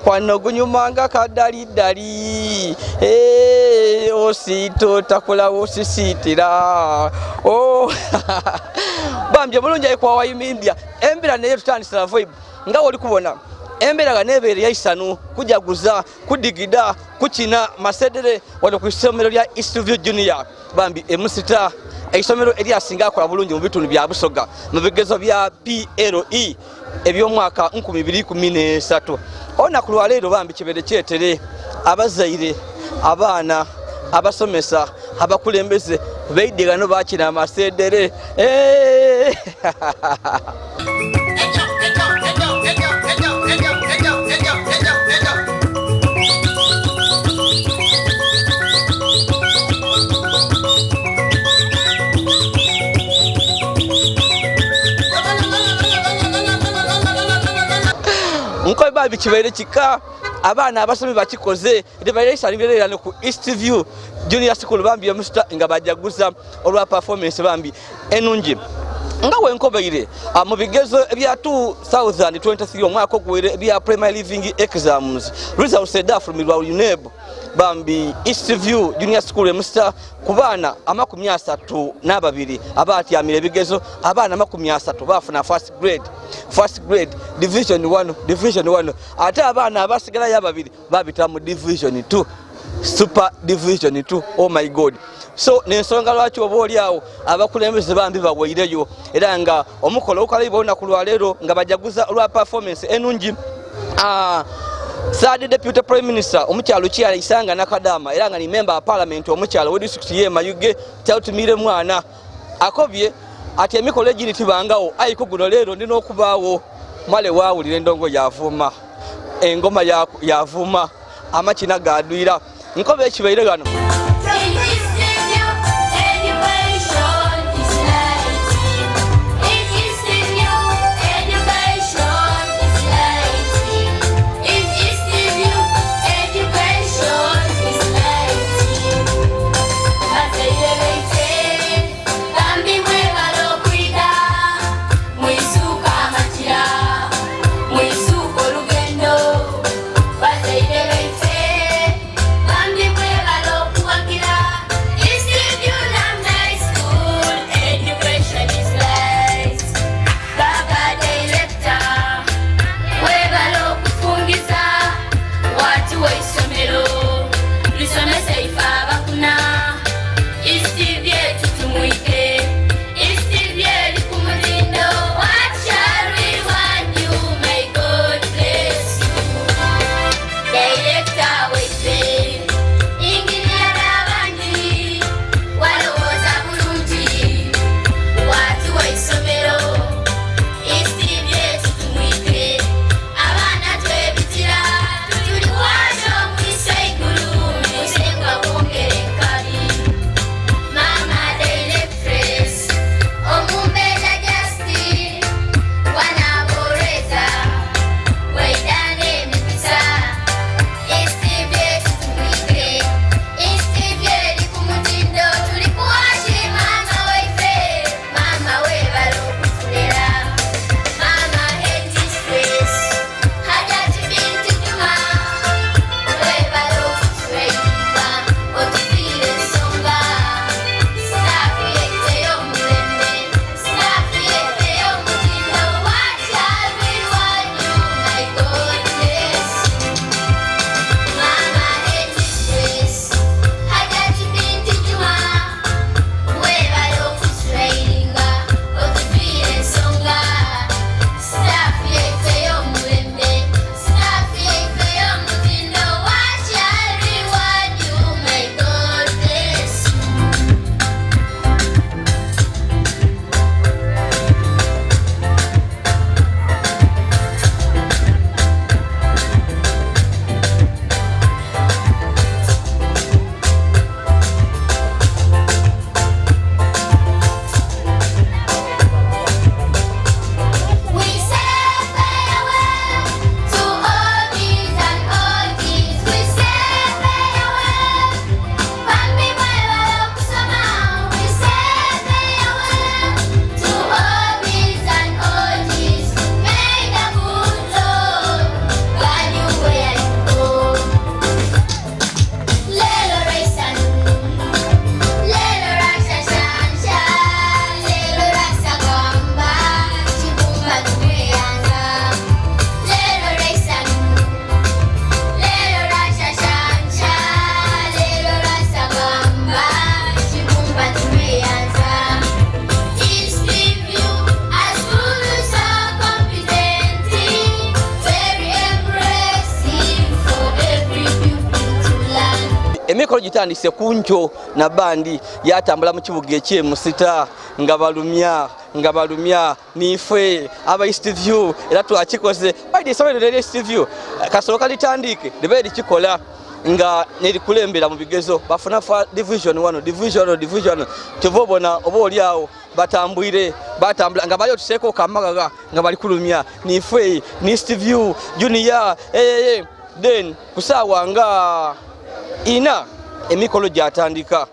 omukwano gunyumanga kadalidali osito takola osisitira bambye mulungi kwa wayimimbya embira naye tutandisira vibe nga oli kubona embera nebere yaisanu kujaguza kudigida kuchina masedere wano ku esomero lya Eastview Junior bambi Musita esomero eri asinga akola bulungi mu bitundu bya Busoga mu bigezo bya PLE eby'omwaka 2013 ona ku lwaleero bambi kibere kyetere abazaire abaana abasomesa abakulembeze beidegano bakina amasedere nko babi kibere kika abana abasomi bakikoze libaire isalibirana ku Eastview Junior School bambi Musita nga bajaguza olwa performance bambi enungi nga wenkobeire mu bigezo ebya 2023 omwaka ogwere ebya primary living exams results edafumirwa UNEB bambi Eastview Junior School Musita kubana amakumi 32 abati amire ebigezo abana amakumi 30 bafuna first grade division 1 ate abana abasigala yababiri babita mu division 2 super division 2 oh my god so nensonga lwaki oboli awo abakulembeze bambi baweireyo era nga omukolo ukalibona ku lwaleero nga bajaguza olwa performance enungi Third Deputy Prime Minister omukyalo Kyala Isanga Nakadama era nga ni member of parliament omukyalo we district ye Mayuge Tautumire mwana akobye ati emikolo egiri tibangawo ayiko guno leero ndina okubaawo male waawulira endongo yavuma engoma yavuma amakina gadwira nkobe ekibaire gano emikolo gitandise kunjo na bandi yatambula mu kibuga eky'e Musita nga balumya nife aba East View era twakikoze baidi somero lya East View kasooka litandike libe likikola nga nelikulembera mu bigezo bafuna fa division 1 division tevobona oba oliawo batambula nga bali otuseko kamagaga nga bali kulumya nife ni East View junior then kusawa nga ina emikolo gyatandika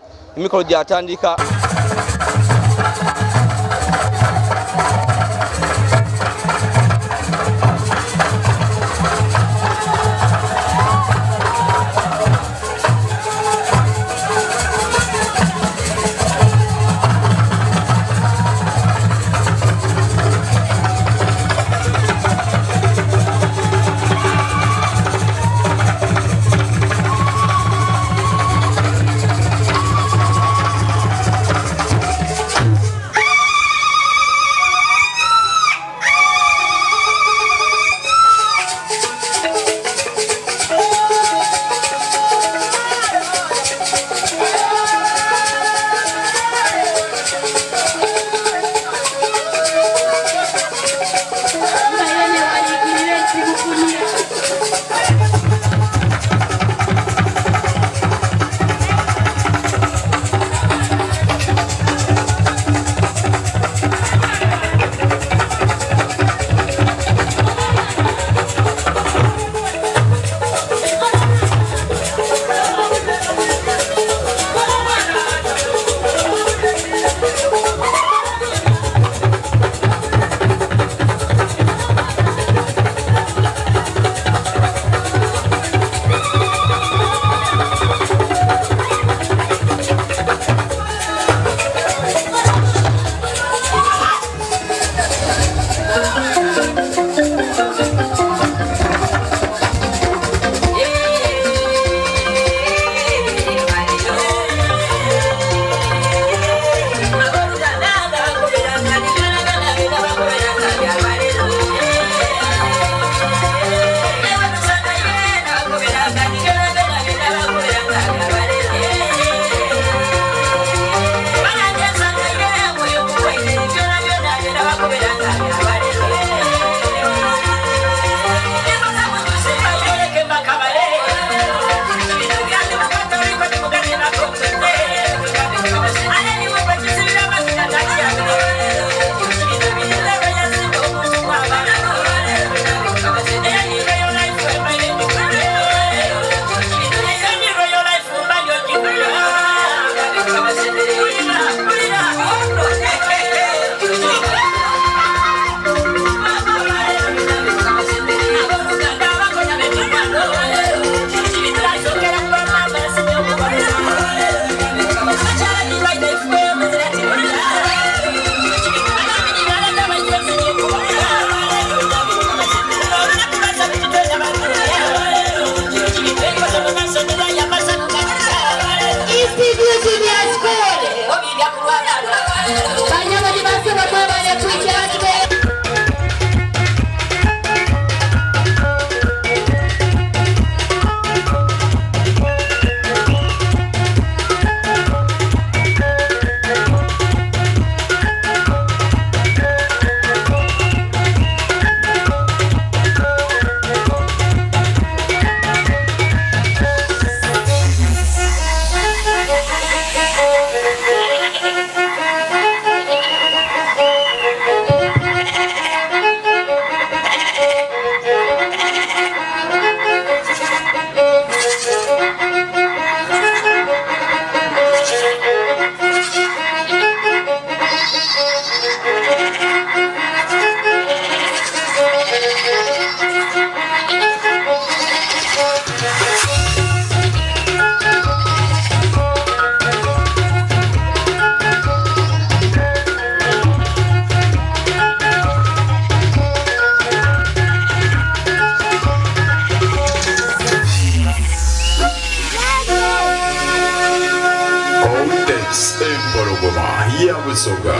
amasoga.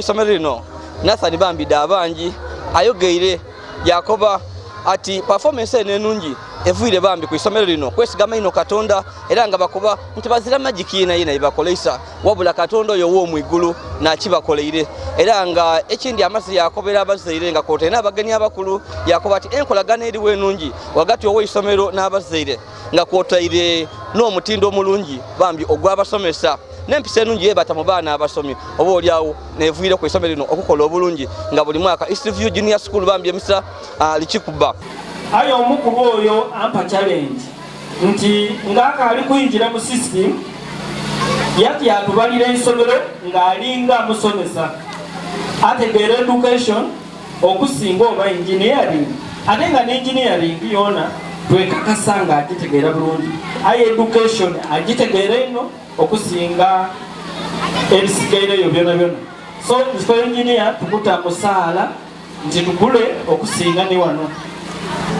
Isomero lino Nathan Bambide abangi ayogeire Yakoba ati performance enungi evuire bambi ku isomero lino kwesigama ino Katonda era nga bakuba nti bazira magiki ina ibakoleisa wabula Katonda yo wo mwigulu na kibakoleire era nga ekindi amasi yakobera abazeire nga kote n'abagenyi abakulu Yakoba ati enkolagana eri wenungi wagati wo isomero n'abazeire nga kotaire no mutindo mulungi bambi ogwabasomesa nempise nungi yebata mu baana abasomi obo olyawo nevuire ku isomero lino okukola obulungi nga buli mwaka East View Junior School bambi emisa lichikuba ayo omukulu oyo ampa challenge nti ngaka ali kuyingira mu system yati atubalira isomero ngalinga musomesa ategere education okusinga oba engineering atenga ne engineering yona twekakasanga agitegera bulungi ayo education agitegere ino okusinga ebisigaire yo byona byona so for engineer tukuta musala nti tukule okusinga ne wano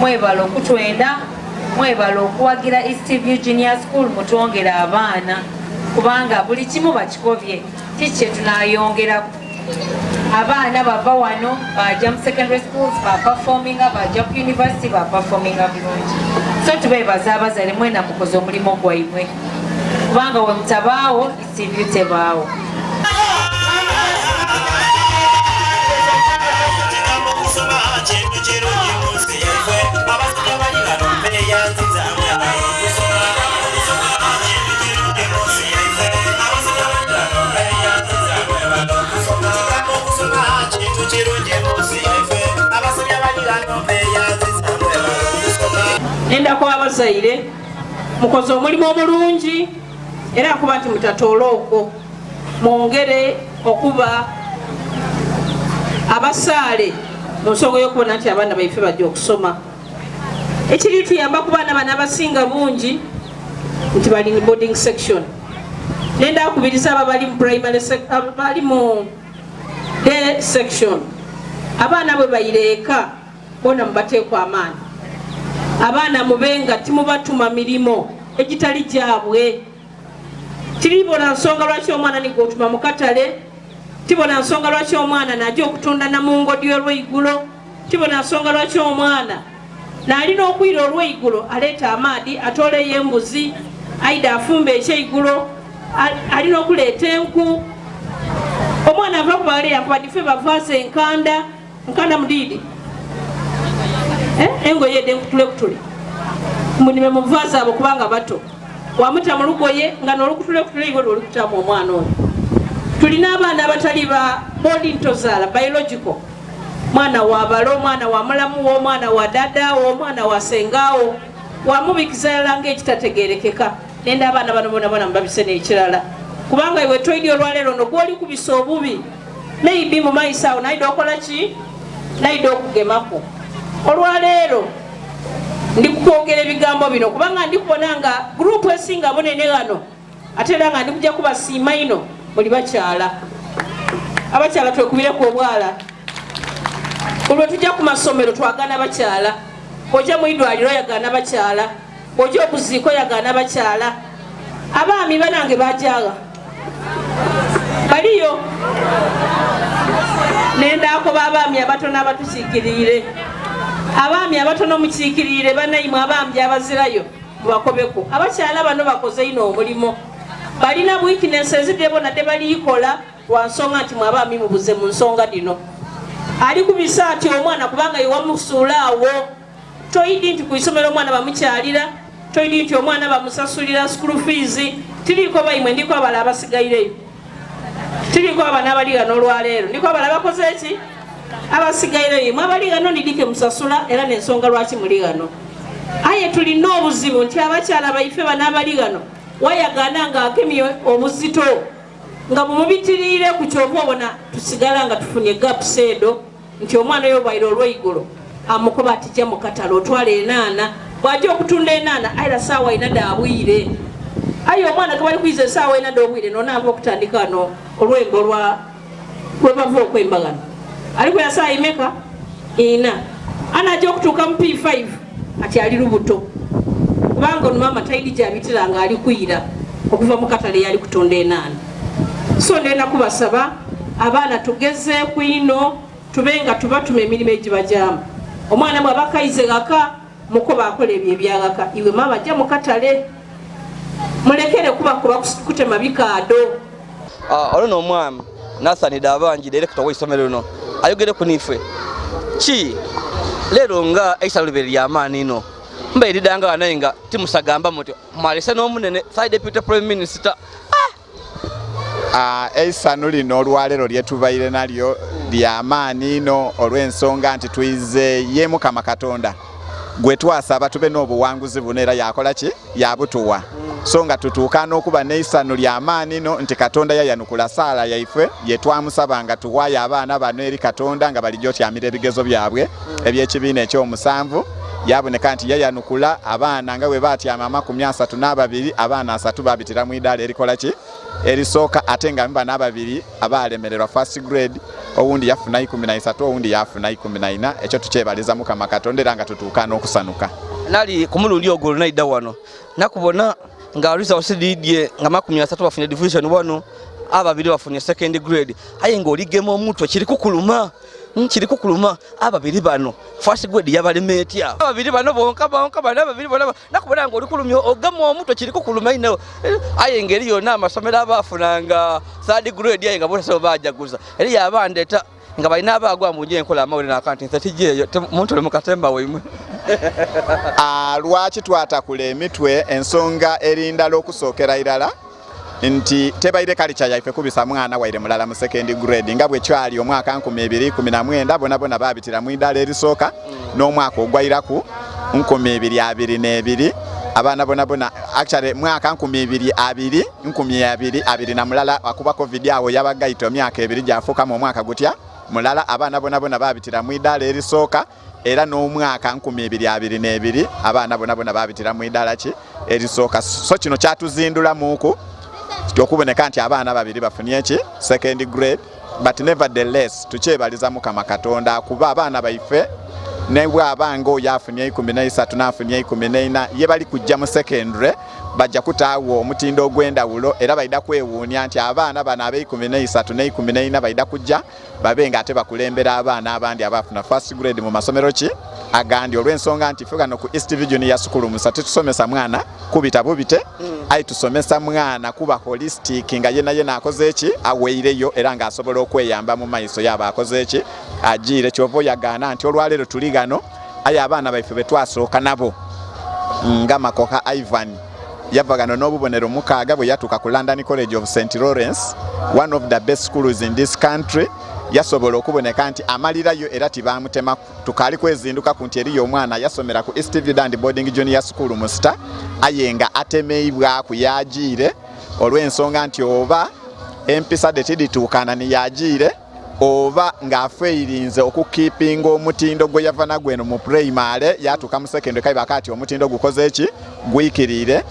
mwebalo okutwenda mwebalo okuwagira East View Junior School mutwongera abaana kubanga buli kimu bakikovye tiche tunayongera abaana bava wano baja mu secondary schools ba performing baja ku university ba performing bulungi so tubebaza abazali mwena mukozo mulimo gwaimwe kubanga we mutabawo East View tebaawo Chino chiro nyusi nenda ko abazaire mukoze omulimu omulungi era kuba nti mutatoola okwo mwongere okuba abasaale mu nsonga y'okubona nti abaana baife bajja okusoma. Ekiri tuyamba ku baana bano abasinga bungi nti bali mu boarding section. Nenda akubiriza abo bali mu primary bali mu day section. Abaana bwe bayireeka bona mubateekwa amaanyi. Abaana mubenga timubatuma mirimo egitali gyabwe. Tiribona nsonga lwaki omwana nigotuma mu katale. Tibona nsonga lwaki omwana najja okutunda namungodyo olw'eigulo. Tibona nsonga lwaki omwana nalina okwira olw'eigulo aleeta amaadi atooleyo embuzi aida afumba ekyeigulo alina okuleeta enku. Omwana ava kubale yakubadife bavaasa enkanda mudiidi engoye ede nkutule kutule munime muvaasa abo kubanga bato wamuta mu lugoye nga n'olukutule kutule iwe lw'olukutamu omwana oyo. Tulina abaana abatali ba bodi ntozaala biological. Mwana wa balo, omwana wa mulamu, omwana wa dada, omwana wa sengaawo wamubikiza yala ng'ekitategeerekeka. Nenda abaana bano bona mbabise n'ekirala kubanga iwe toyidi olwaleero no gwoli kubisa obubi maybe mu maaso awo naida okola ki naida okugemako. Olwaleero ndi kukwogera ebigambo bino kubanga ndi kubona nga gurupu esinga bunene wano ate era nga ndi kujja kubasiima ino muli bakyala. Abakyala twekubireko obwala olwo tujja ku masomero twagana bakyala. Ojja mu idwaliro yagana bakyala, ojja okuziiko yagana bakyala. Abaami banange bajaga baliyo nendako babaami abatono abatukiikirire. Abaami abatono mukiikirire banayimu abaami abazirayo mubakobeko. Abakyala bano bakoze ino omulimo balina weaknesses debo nadde baliyikola wansonga nti mwabaami mubuze mu nsonga dino. Ali kubisa ati omwana kubanga yewamusuulaawo toyidi nti ku isomero omwana bamukyalira, toyidi nti omwana bamusasulira school fees. Tiriko bayimwe ndiko abala abasigayireyo, tiriko abana abaliga n'olwaleero ndiko abala bakoze eki abasigayireyo. Mwabaliga no nidike musasula era n'ensonga lwaki muli gano. Aye tulina obuzibu nti abakyala baife bana abaliga no wayagana nga akemye obuzito nga bumubitiriire ku kyova obona tusigala nga tufunye gaps edo nti omwana oyo bwaire olw'eigulo amukoba atijja mu katale otwala enaana bw'ajja okutunda enaana ayira saawa ina daabwire. Aye omwana gebali kuyiza esaawa ina daabwire nonaava okutandika no olwembo lwe bava okwemba gano ali kwera saawa imeka ina anajja okutuuka mu P5 ati ali lubuto kubanga ono maama tayidi gyabitira nga ali kuyira okuva mu katale yali kutunda enaana. So ndenda kubasaba abaana tugeze ku ino tubenga tubatuma emirimu egibajaamu. Omwana bw'aba kayize gaka mukoba akola ebyo ebyagaka iwe maama ajja mu katale mulekere kuba kutema bikaado. Olwo n'omwami nasanidde abangi direkita w'isomero lino ayogere ku nife ki leero nga eisalubere ly'amaani ino mbaeridanga naye nga timusagamba muti mwalese n'omunene side deputy prime minister. Eisano lino olwaleero lyetubaire nalyo ly'amaani ino olw'ensonga nti tuyize ye Mukama Katonda gwe twasaba tube n'obuwanguzi buno era yakola ki yabutuwa. So nga tutuuka n'okuba n'eisano ly'amaani ino nti Katonda yayanukula saala yaife ye twamusaba nga tuwaayo abaana bano eri Katonda nga balijjo otyamira ebigezo byabwe eby'ekibiina eky'omusanvu. Yaboneka nti yayanukula abaana nga bwe batyama 32 abaana 3 babitira mu idaala erikola ki erisooka ate nga mba n'ababiri abalemererwa first grade owundi yafuna 13 owundi yafuna 14. Ekyo tukyebaliza Mukama Katonda era nga tutuuka n'okusanuka. Nali ku mulundi ogwo naida wano nakubona nga results lidye nga 13 bafunye division 1 ababiri bafunye second grade. Aye nga oligema omuntu kiri kukuluma ababiri bano first grade yabalema etya ababiri bano bonka bana ababiri bano nakubona nga olikulumya ogama omuntu kiri kukuluma ino. Aye ngeri yonna amasomero abafunanga third grade aye nga bose bajaguza eri yabandeta nga balina abagwa mu nkola amawulire n'akanti ntijeyo muntu le mukatemba weimwe. Lwaki twatakula emitwe ensonga erindala okusookera irala nti tebaire kalicha yaife kubisa mwana waire mulala mu second grade nga bwe kyali omwaka 2019 bona babitira mu idaala erisooka n'omwaka ogwairaku 2022 abaana bona actually mwaka 2022 na mulala akuba covid awo yabagaito myaka 2 jafuka mu mwaka gutya mulala abaana bona babitira mu idala erisooka era n'omwaka 2022 abaana bona babitira mu idala ki erisooka so kino kyatuzindula muku okuboneka nti abaana babiri bafunye ki second grade but nevertheless tukyebaliza Mukama Katonda kuba abaana baife nebwe abango yafunye 13 nafunye 14 ye bali kujja mu secondary bajja kutaawo omutindo ogwendawulo era baida kwewuunya nti abaana bana abe 13 ne 14 baida kujja babenga ate bakulembera abaana abandi abafuna first grade mu masomero ki agandi olw'ensonga nti fugano ku East Junior School Musita tusomesa mwana kubita bubite ai tusomesa mwana kuba holistic nga yena akoze eki aweireyo era nga asobola okweyamba mu maiso yaba akoze eki ajire kyovo yagana nti olwalero tuligano aya abaana baife betwasooka nabo nga Makoka Ivan yavagano n'obubonero mukaaga bwe yatuka ku London College of St Lawrence one of the best schools in this country yasobola okuboneka nti amalirayo era tibamutema tukali kwezinduka ku nti eriyo omwana yasomera ku East Boarding Junior School Musita ayenga atemeibwa ku yajire olw'ensonga nti oba empisa detidituukana ni yajire oba ng'afeirinze okukeepinga omutindo gwe yava nagweno mu primary yatuka mu secondary kaiba kati omutindo gukoze eki gwikirire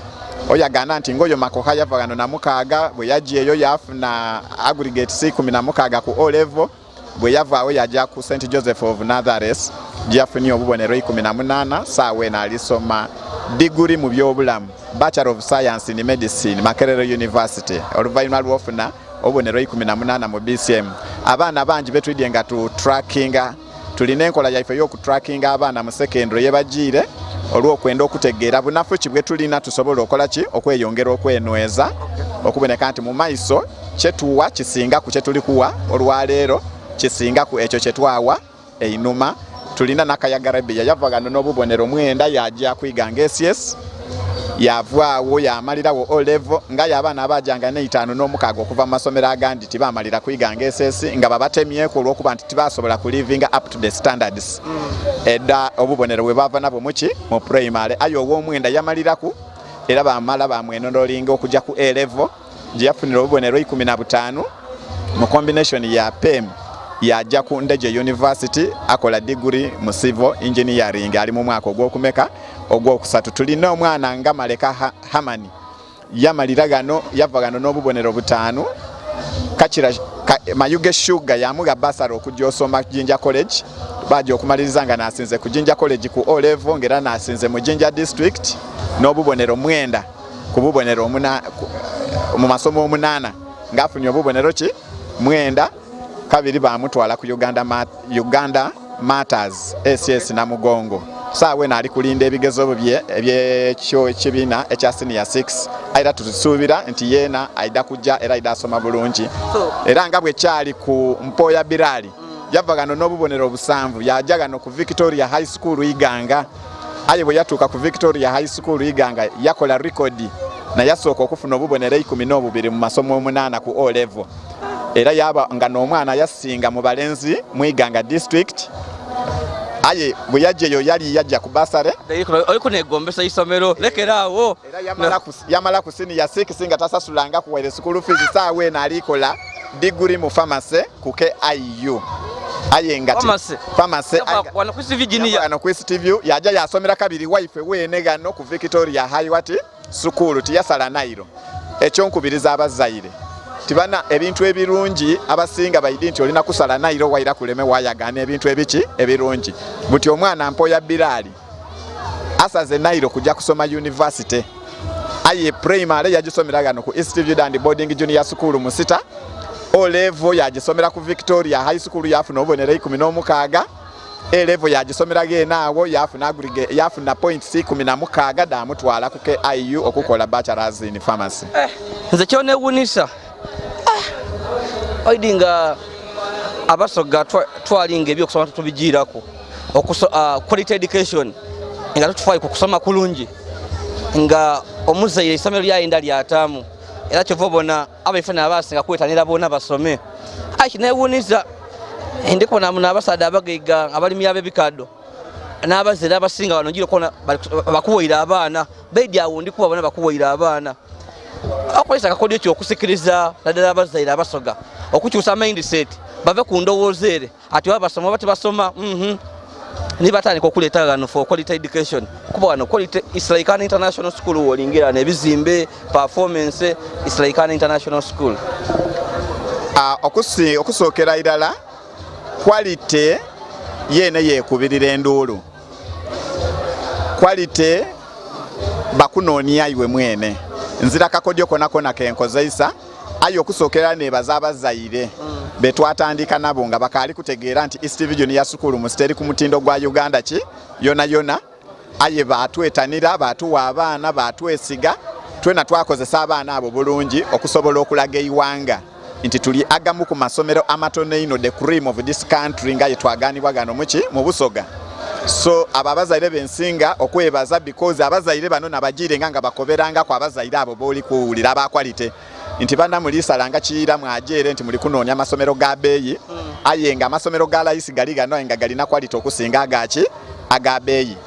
oyagana nti ngoyo Makoka yavagano na mukaaga bwe yajiyeyo yafuna aggregate C16 ku O level bwe yavaawo yajja ku St Joseph of Nazareth yafunye obubonero 18 saawe n'alisoma degree mu byobulamu Bachelor of Science in Medicine Makerere University oluvannyuma lw'ofuna obubonero 18 mu BCM abaana bangi betwidye nga tu trackinga tulina enkola yaife y'oku trackinga abaana mu secondary yebajiire olw'okwenda okutegeera bunafu ki bwe tulina tusobola okola ki okweyongera okwenyweza okuboneka nti mu maiso kyetuwa kisinga ku kyetulikuwa olwaleero kisinga ku ekyo kyetwawa einuma tulina nakayagarabe yavagano n'obubonero 9 yajja kwiganga SCS yavaawo yamalirawo O level nga y'abaana abajanga ne 5 n'omukaaga okuva mu masomero agandi tibamalira kwiganga SS nga babatemyeko olw'okuba nti tibasobola ku living up to the standards edda obubonero bwe bava nabo muki mu primary ayo ow'omwenda yamaliraku era bamala bamwenonolinga okujja ku A level gye yafunira obubonero 15 mu combination ya PEM yajja ku Ndeje University akola degree mu civil engineering ali mu mwaka ogw'okumeka ogw'okusatu tulina omwana nga Maleka Hamani yamalira gano yavagano n'obubonero 5 kachira Mayuge Sugar yamuga basara okujja osoma Jinja College baje okumaliriza nga nasinze ku Jinja College ku O level ngera nasinze mu Jinja District n'obubonero 9 ku bubonero mu masomo 8 ngafunye obubonero ki 9 kabiri bamutwala ku Uganda Matters SS na Mugongo saawe nali kulinda ebigezo bye ebyekyo kibina ekya senior 6 aida tusuubira nti yena aida kujja era aida asoma bulungi era nga bwe kyali ku Mpoya Birali yavagano n'obubonero 7 yajagano ku Victoria High School Iganga aye bwe yatuka ku Victoria High School Iganga yakola record na yasooka okufuna obubonero 12 mu masomo 8 ku O level era yaba nga n'omwana yasinga mu balenzi mu Iganga district aye bwe yajjeyo yali yajja ku basare oliko negombesa isomero lekerawo era yamala ku senior 6 nga tasasulanga ku wele school fees saawe n'alikola degree mu pharmacy ku KIU aye nga pharmacy wana ku Virginia ana ku STV yaja yasomera kabiri wife wene gano ku Victoria High wati school tiyasala nairo ekyo nkubiriza abazaire tibana ebintu ebirungi abasinga bayidi nti olina kusala nairo waira kuleme wayagana ebintu ebiki ebirungi buti omwana Mpoya Birali asaze nairo kujja kusoma university aye primary yagisomera gano ku East Boarding Junior School Musita O level yagisomera ku Victoria High School yafuna obonero 16 A level yagisomera genaawo yafuna aggregate yafuna points 16 damutwala ku KIU okukola bachelors in pharmacy nze kyone wunisa oidinga abasoga twalinga ebyokusoma tubijirako quality education nga tufaye ku kusoma kulungi nga omuzaire isomero lyayenda lyatamu era kyovobona abaifana abasinga kwetanira bona basome aiki newuniza ndikubona muna abasada abagaiga abalimi ab'ebikaddo n'abazaire abasinga wano ngira kona bakuwira abaana bedi awo ndi kubabona bakuwira abaana akolesa akakodyo ky'okusikiriza naddala abazaire abasoga okukyusa mindset bave ku ndowooza ere ati babasoma bati basoma nibatandika okuleeta gano for quality education kuba wano quality is like an international school wolingira n'ebizimbe performance is like an international school. Okusookera irala quality yene yekubirira enduulu quality bakunoonya iwe mwene nzira kakodyo kona kenkozeisa ayo okusookera nebaza abazaire betwatandika nabo nga bakaali kutegeera nti East Junior School Musita ku mutindo gwa Uganda ki yona aye batwetanira batuwa abaana batwesiga twena twakozesa abaana abo bulungi okusobola okulaga iwanga nti tuli agamu ku masomero amatono ino the cream of this country nga yetwaganibwa gano mu Busoga. So abazaire bensinga okwebaza because abazaire bano nabagire nga bakoberanga kwa abazaire abo boli kuwulira abakwalite nti banda mulisalanga kiyira mwajere nti muli kunoonya amasomero ga beeyi aye nga amasomero ga layisi gali gano nga galina quality okusinga aga beeyi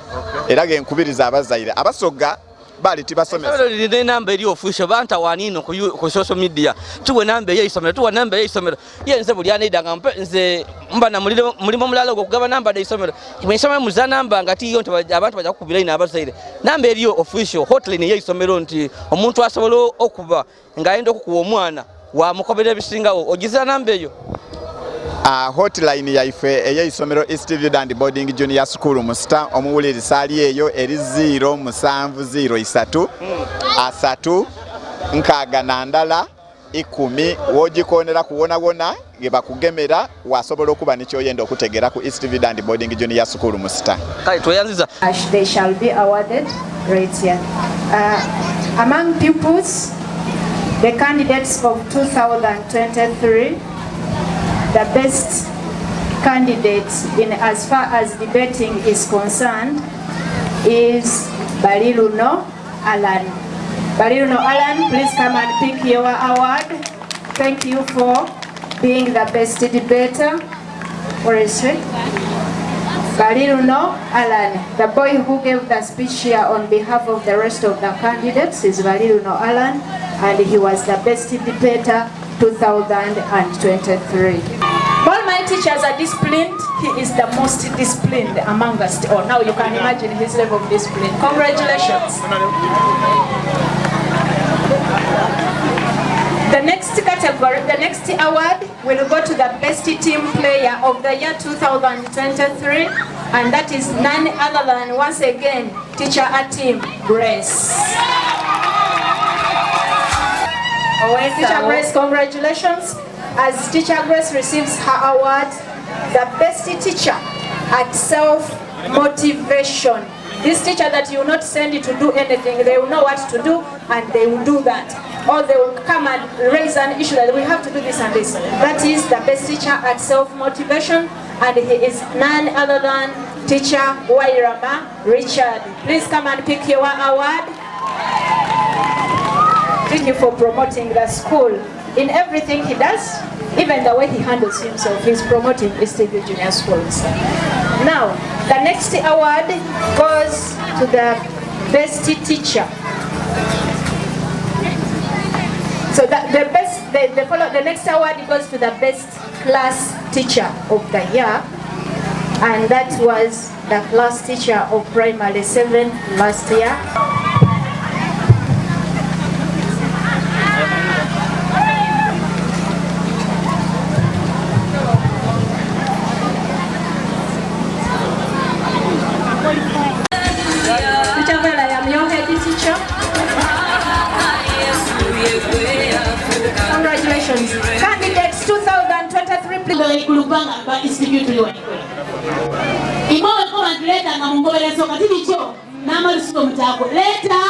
era genkubiriza abazaire abasoga bali tibasomesa ne namba eri official banta wanino ku social media tuwe namba y'isomero tuwe namba y'isomero yenze buli anidanga nze mbana mulimo mulalo okugaba namba y'isomero kimesema muza namba ngati yo abantu bajja kukubira ina abazaire namba eri official hotline y'isomero nti omuntu asobola okuba ngaenda okukuwa omwana wa mukobera bisingawo ogiza namba eyo. Hotline yaife ey'isomero East Boarding Junior School Musita omuwuliriza ali eyo eri 0703 asatu nkaaga nandala 10 wogikonera kuwonawona gebakugemera wasobola okuba nikyoyenda okutegera ku East Boarding Junior School Musita. Kale twayanziza they shall be awarded right here. Among pupils, the candidates of 2023, the best candidate in as far as debating is concerned is Baliluno Alan. Baliluno Alan, please come and pick your award. Thank you for being the best debater. Where is it? Baliluno Alan, the boy who gave the speech here on behalf of the rest of the candidates is Baliluno Alan, and he was the best debater 2023. All my teachers are disciplined. He is the most disciplined among us all. Now you can imagine his level of discipline. Congratulations. The next category, the next award will go to the best team player of the year 2023, and that is none other than, once again, teacher at team Grace. Teacher Grace, congratulations. As Teacher Grace receives her award, the best teacher at self-motivation. This teacher that you will not send it to do anything, they will know what to do and they will do that. Or they will come and raise an issue that we have to do this and this. That is the best teacher at self-motivation, and he is none other than Teacher Wairama Richard. Please come and pick your award. Thank you for promoting the school in everything he does, even the way he handles himself. He's promoting East Junior Schools. Now, the next award goes to the best teacher. So the next award goes to the best class teacher of the year, and that was the class teacher of primary 7 last year. Congratulations. Candidates 2023, please. Kulupanga ba institute liwa. Imawe koma tuleta nga mungobele soka tibicho nama lusuko mtako. Leta